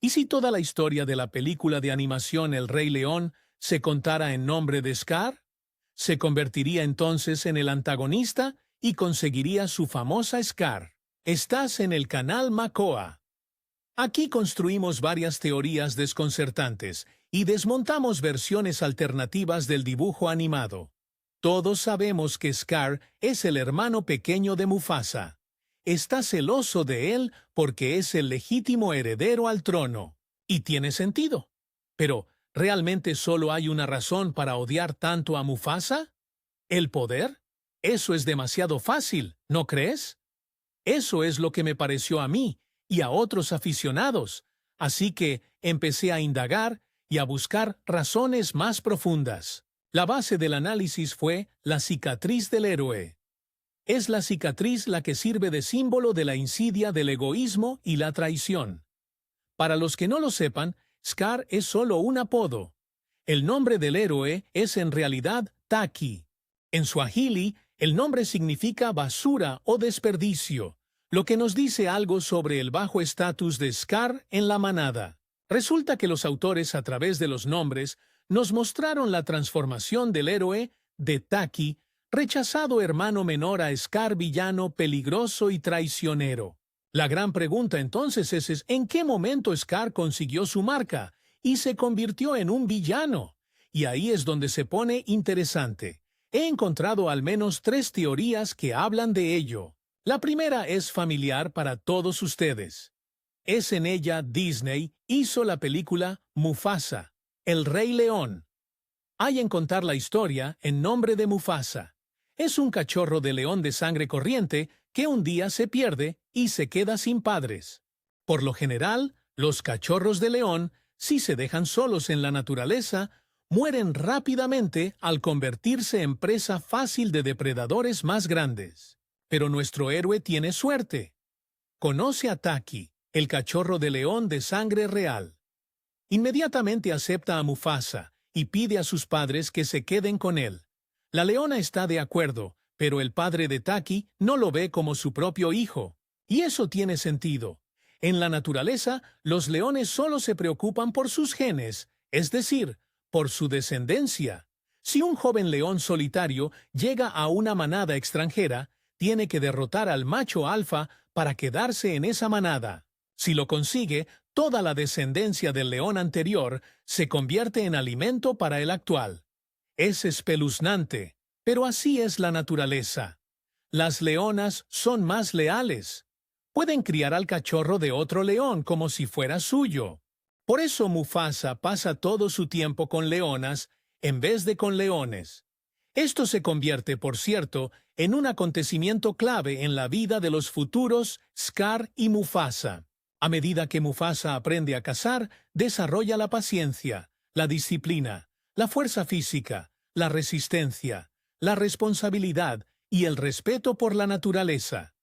¿Y si toda la historia de la película de animación El Rey León se contara en nombre de Scar? Se convertiría entonces en el antagonista y conseguiría su famosa Scar. Estás en el canal Macoa. Aquí construimos varias teorías desconcertantes y desmontamos versiones alternativas del dibujo animado. Todos sabemos que Scar es el hermano pequeño de Mufasa. Está celoso de él porque es el legítimo heredero al trono. Y tiene sentido. Pero, ¿realmente solo hay una razón para odiar tanto a Mufasa? ¿El poder? Eso es demasiado fácil, ¿no crees? Eso es lo que me pareció a mí y a otros aficionados, así que empecé a indagar y a buscar razones más profundas. La base del análisis fue la cicatriz del héroe. Es la cicatriz la que sirve de símbolo de la insidia del egoísmo y la traición. Para los que no lo sepan, Scar es solo un apodo. El nombre del héroe es en realidad Taki. En suajili, el nombre significa basura o desperdicio, lo que nos dice algo sobre el bajo estatus de Scar en la manada. Resulta que los autores, a través de los nombres, nos mostraron la transformación del héroe de Taki, rechazado hermano menor a Scar, villano, peligroso y traicionero. La gran pregunta entonces es ¿en qué momento Scar consiguió su marca y se convirtió en un villano? Y ahí es donde se pone interesante. He encontrado al menos 3 teorías que hablan de ello. La primera es familiar para todos ustedes. Es en ella Disney hizo la película Mufasa, El Rey León. Hay en contar la historia en nombre de Mufasa. Es un cachorro de león de sangre corriente que un día se pierde y se queda sin padres. Por lo general, los cachorros de león, si se dejan solos en la naturaleza, mueren rápidamente al convertirse en presa fácil de depredadores más grandes. Pero nuestro héroe tiene suerte. Conoce a Taki, el cachorro de león de sangre real. Inmediatamente acepta a Mufasa y pide a sus padres que se queden con él. La leona está de acuerdo, pero el padre de Taki no lo ve como su propio hijo. Y eso tiene sentido. En la naturaleza, los leones solo se preocupan por sus genes, es decir, por su descendencia. Si un joven león solitario llega a una manada extranjera, tiene que derrotar al macho alfa para quedarse en esa manada. Si lo consigue, toda la descendencia del león anterior se convierte en alimento para el actual. Es espeluznante, pero así es la naturaleza. Las leonas son más leales. Pueden criar al cachorro de otro león como si fuera suyo. Por eso Mufasa pasa todo su tiempo con leonas en vez de con leones. Esto se convierte, por cierto, en un acontecimiento clave en la vida de los futuros Scar y Mufasa. A medida que Mufasa aprende a cazar, desarrolla la paciencia, la disciplina, la fuerza física, la resistencia, la responsabilidad y el respeto por la naturaleza.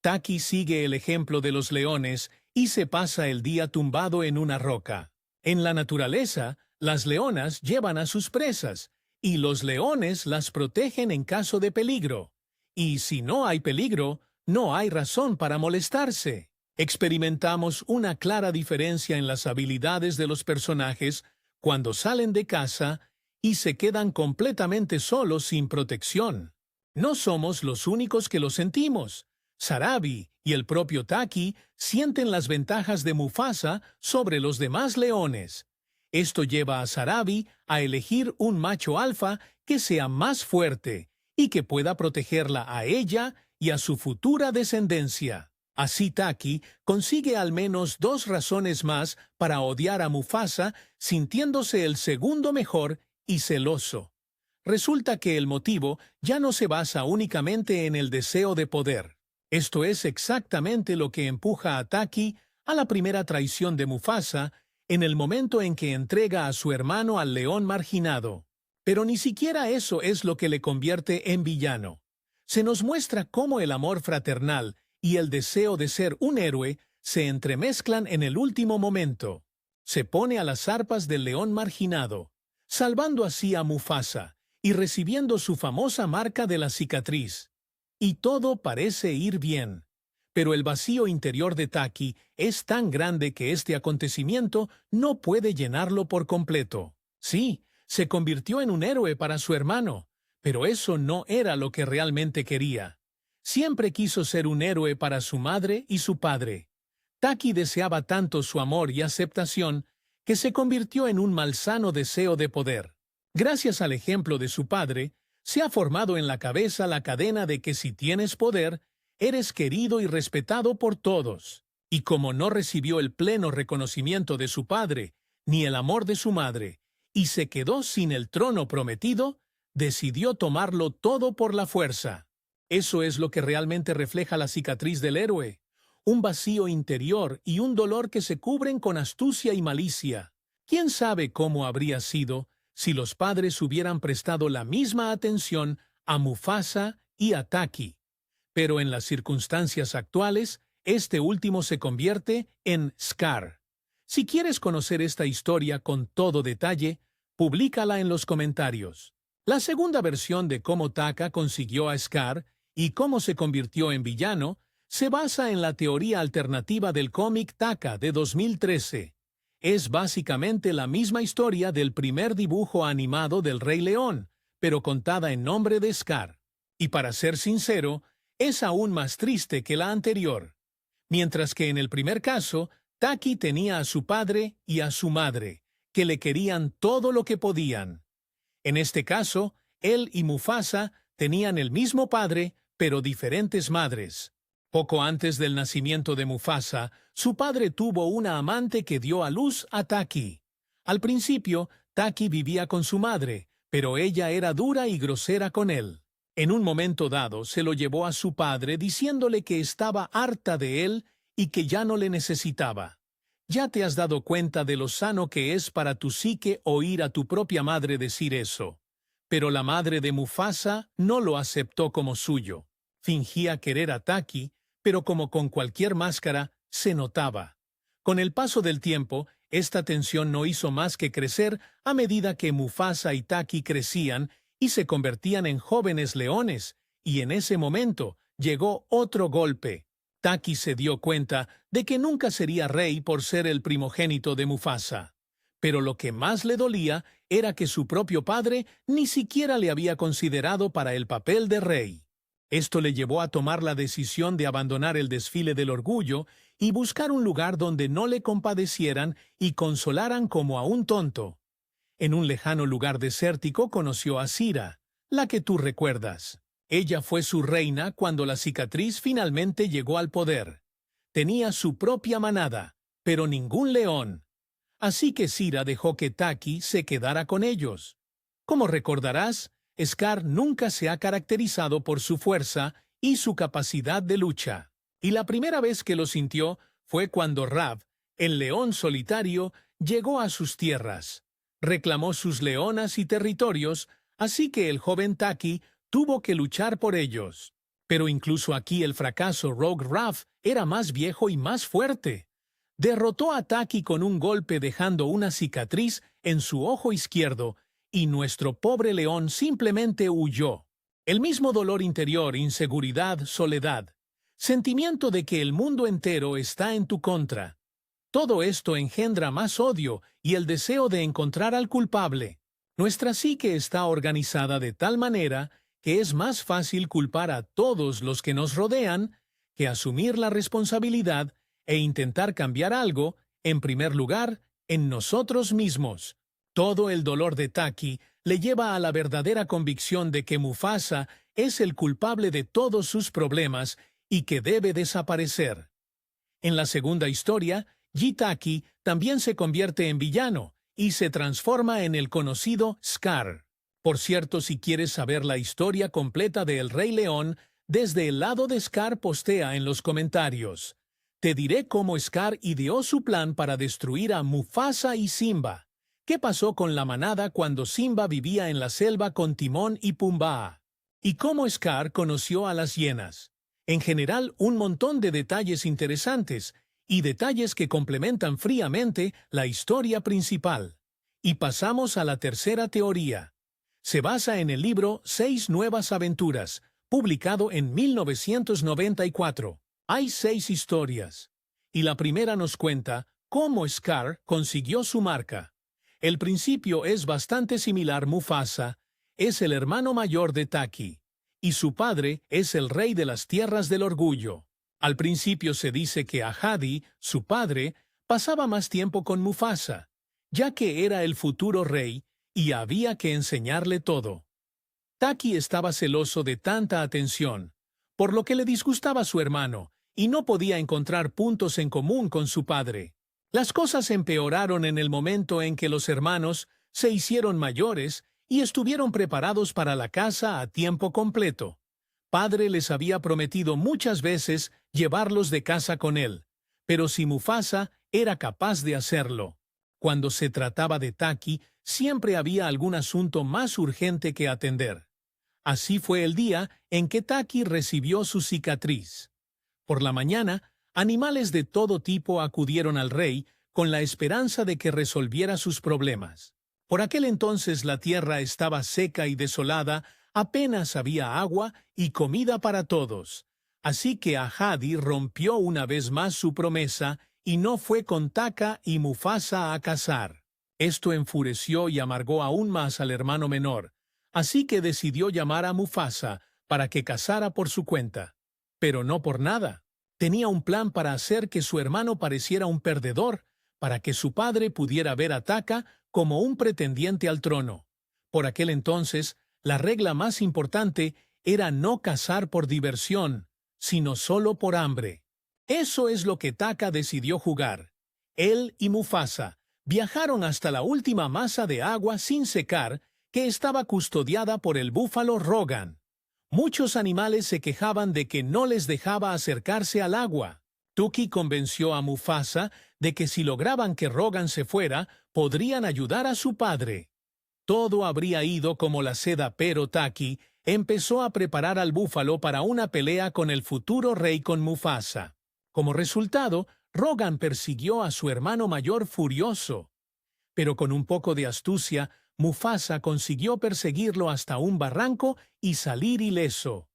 Taki sigue el ejemplo de los leones y se pasa el día tumbado en una roca. En la naturaleza, las leonas llevan a sus presas, y los leones las protegen en caso de peligro. Y si no hay peligro, no hay razón para molestarse. Experimentamos una clara diferencia en las habilidades de los personajes cuando salen de casa y se quedan completamente solos sin protección. No somos los únicos que lo sentimos. Sarabi y el propio Taki sienten las ventajas de Mufasa sobre los demás leones. Esto lleva a Sarabi a elegir un macho alfa que sea más fuerte y que pueda protegerla a ella y a su futura descendencia. Así Taki consigue al menos 2 razones más para odiar a Mufasa, sintiéndose el segundo mejor y celoso. Resulta que el motivo ya no se basa únicamente en el deseo de poder. Esto es exactamente lo que empuja a Taki a la primera traición de Mufasa en el momento en que entrega a su hermano al león marginado. Pero ni siquiera eso es lo que le convierte en villano. Se nos muestra cómo el amor fraternal y el deseo de ser un héroe se entremezclan en el último momento. Se pone a las arpas del león marginado, salvando así a Mufasa y recibiendo su famosa marca de la cicatriz. Y todo parece ir bien. pero el vacío interior de Taki es tan grande que este acontecimiento no puede llenarlo por completo. Sí, se convirtió en un héroe para su hermano, pero eso no era lo que realmente quería. Siempre quiso ser un héroe para su madre y su padre. Taki deseaba tanto su amor y aceptación que se convirtió en un malsano deseo de poder. Gracias al ejemplo de su padre, se ha formado en la cabeza la cadena de que si tienes poder, eres querido y respetado por todos. Y como no recibió el pleno reconocimiento de su padre, ni el amor de su madre, y se quedó sin el trono prometido, decidió tomarlo todo por la fuerza. Eso es lo que realmente refleja la cicatriz del héroe. Un vacío interior y un dolor que se cubren con astucia y malicia. ¿Quién sabe cómo habría sido si los padres hubieran prestado la misma atención a Mufasa y a Taki? Pero en las circunstancias actuales, este último se convierte en Scar. Si quieres conocer esta historia con todo detalle, públicala en los comentarios. La segunda versión de cómo Taka consiguió a Scar y cómo se convirtió en villano se basa en la teoría alternativa del cómic Taka de 2013. Es básicamente la misma historia del primer dibujo animado del Rey León, pero contada en nombre de Scar. Y para ser sincero, es aún más triste que la anterior. Mientras que en el primer caso, Taki tenía a su padre y a su madre, que le querían todo lo que podían. En este caso, él y Mufasa tenían el mismo padre, pero diferentes madres. Poco antes del nacimiento de Mufasa, su padre tuvo una amante que dio a luz a Taki. Al principio, Taki vivía con su madre, pero ella era dura y grosera con él. En un momento dado, se lo llevó a su padre diciéndole que estaba harta de él y que ya no le necesitaba. Ya te has dado cuenta de lo sano que es para tu psique oír a tu propia madre decir eso. Pero la madre de Mufasa no lo aceptó como suyo. Fingía querer a Taki, pero como con cualquier máscara, se notaba. Con el paso del tiempo, esta tensión no hizo más que crecer a medida que Mufasa y Taki crecían y se convertían en jóvenes leones, y en ese momento llegó otro golpe. Taki se dio cuenta de que nunca sería rey por ser el primogénito de Mufasa. Pero lo que más le dolía era que su propio padre ni siquiera le había considerado para el papel de rey. Esto le llevó a tomar la decisión de abandonar el desfile del orgullo y buscar un lugar donde no le compadecieran y consolaran como a un tonto. En un lejano lugar desértico conoció a Sira, la que tú recuerdas. Ella fue su reina cuando la cicatriz finalmente llegó al poder. Tenía su propia manada, pero ningún león. Así que Sira dejó que Taki se quedara con ellos. Como recordarás, Scar nunca se ha caracterizado por su fuerza y su capacidad de lucha. Y la primera vez que lo sintió fue cuando Rav, el león solitario, llegó a sus tierras. Reclamó sus leonas y territorios, así que el joven Taki tuvo que luchar por ellos. Pero incluso aquí el fracaso Rogue Rav era más viejo y más fuerte. Derrotó a Taki con un golpe dejando una cicatriz en su ojo izquierdo, y nuestro pobre león simplemente huyó. El mismo dolor interior, inseguridad, soledad, sentimiento de que el mundo entero está en tu contra. Todo esto engendra más odio y el deseo de encontrar al culpable. Nuestra psique está organizada de tal manera que es más fácil culpar a todos los que nos rodean que asumir la responsabilidad e intentar cambiar algo, en primer lugar, en nosotros mismos. Todo el dolor de Taki le lleva a la verdadera convicción de que Mufasa es el culpable de todos sus problemas y que debe desaparecer. En la segunda historia, Taki también se convierte en villano y se transforma en el conocido Scar. Por cierto, si quieres saber la historia completa de El Rey León, desde el lado de Scar postea en los comentarios. Te diré cómo Scar ideó su plan para destruir a Mufasa y Simba. ¿Qué pasó con la manada cuando Simba vivía en la selva con Timón y Pumbaa? ¿Y cómo Scar conoció a las hienas? En general, un montón de detalles interesantes y detalles que complementan fríamente la historia principal. Y pasamos a la tercera teoría. Se basa en el libro 6 Nuevas Aventuras, publicado en 1994. Hay 6 historias, y la primera nos cuenta cómo Scar consiguió su marca. El principio es bastante similar. Mufasa es el hermano mayor de Taki, y su padre es el rey de las tierras del orgullo. Al principio se dice que Ahadi, su padre, pasaba más tiempo con Mufasa, ya que era el futuro rey y había que enseñarle todo. Taki estaba celoso de tanta atención, por lo que le disgustaba a su hermano, y no podía encontrar puntos en común con su padre. Las cosas empeoraron en el momento en que los hermanos se hicieron mayores y estuvieron preparados para la casa a tiempo completo. Padre les había prometido muchas veces llevarlos de casa con él, pero si Mufasa era capaz de hacerlo. Cuando se trataba de Taki, siempre había algún asunto más urgente que atender. Así fue el día en que Taki recibió su cicatriz. Por la mañana, animales de todo tipo acudieron al rey con la esperanza de que resolviera sus problemas. Por aquel entonces la tierra estaba seca y desolada, apenas había agua y comida para todos. Así que Ahadi rompió una vez más su promesa y no fue con Taka y Mufasa a cazar. Esto enfureció y amargó aún más al hermano menor, así que decidió llamar a Mufasa para que cazara por su cuenta. Pero no por nada. Tenía un plan para hacer que su hermano pareciera un perdedor, para que su padre pudiera ver a Taka como un pretendiente al trono. Por aquel entonces, la regla más importante era no cazar por diversión, sino solo por hambre. Eso es lo que Taka decidió jugar. Él y Mufasa viajaron hasta la última masa de agua sin secar que estaba custodiada por el búfalo Rogan. Muchos animales se quejaban de que no les dejaba acercarse al agua. Tuki convenció a Mufasa de que si lograban que Rogan se fuera, podrían ayudar a su padre. Todo habría ido como la seda, pero Taki empezó a preparar al búfalo para una pelea con el futuro rey con Mufasa. Como resultado, Rogan persiguió a su hermano mayor furioso. Pero con un poco de astucia, Mufasa consiguió perseguirlo hasta un barranco y salir ileso.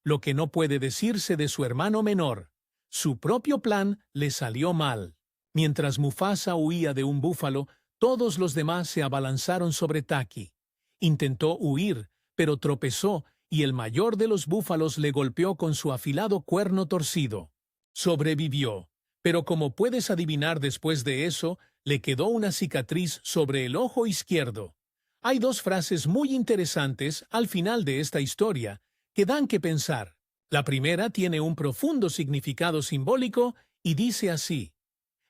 Lo que no puede decirse de su hermano menor. Su propio plan le salió mal. Mientras Mufasa huía de un búfalo, todos los demás se abalanzaron sobre Taki. Intentó huir, pero tropezó y el mayor de los búfalos le golpeó con su afilado cuerno torcido. Sobrevivió, pero como puedes adivinar, después de eso, le quedó una cicatriz sobre el ojo izquierdo. Hay 2 frases muy interesantes al final de esta historia que dan que pensar. La primera tiene un profundo significado simbólico y dice así: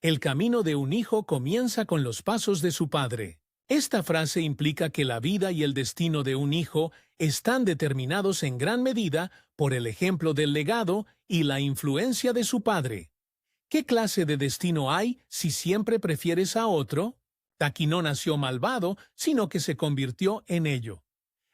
el camino de un hijo comienza con los pasos de su padre. Esta frase implica que la vida y el destino de un hijo están determinados en gran medida por el ejemplo del legado y la influencia de su padre. ¿Qué clase de destino hay si siempre prefieres a otro? Taki no nació malvado, sino que se convirtió en ello.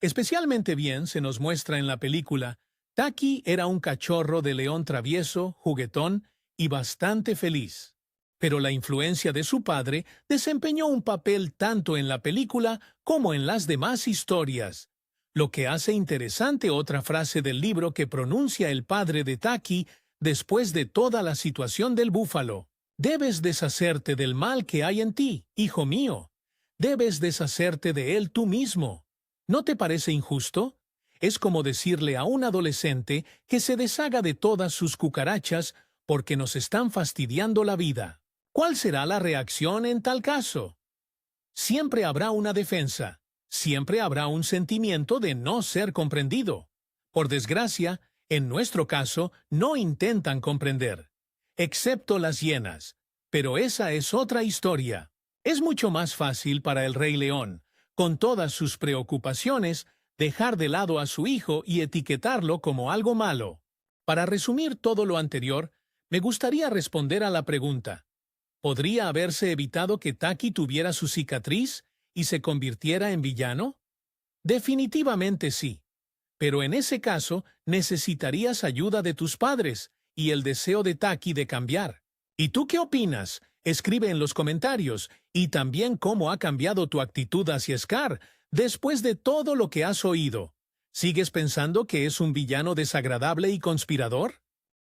Especialmente bien se nos muestra en la película. Taki era un cachorro de león travieso, juguetón y bastante feliz. Pero la influencia de su padre desempeñó un papel tanto en la película como en las demás historias. Lo que hace interesante otra frase del libro que pronuncia el padre de Taki después de toda la situación del búfalo. Debes deshacerte del mal que hay en ti, hijo mío. Debes deshacerte de él tú mismo. ¿No te parece injusto? Es como decirle a un adolescente que se deshaga de todas sus cucarachas porque nos están fastidiando la vida. ¿Cuál será la reacción en tal caso? Siempre habrá una defensa. Siempre habrá un sentimiento de no ser comprendido. Por desgracia, en nuestro caso, no intentan comprender. Excepto las hienas. Pero esa es otra historia. Es mucho más fácil para el Rey León, con todas sus preocupaciones, dejar de lado a su hijo y etiquetarlo como algo malo. Para resumir todo lo anterior, me gustaría responder a la pregunta: ¿podría haberse evitado que Taki tuviera su cicatriz y se convirtiera en villano? Definitivamente sí. Pero en ese caso necesitarías ayuda de tus padres y el deseo de Taki de cambiar. ¿Y tú qué opinas? Escribe en los comentarios, y también cómo ha cambiado tu actitud hacia Scar después de todo lo que has oído. ¿Sigues pensando que es un villano desagradable y conspirador?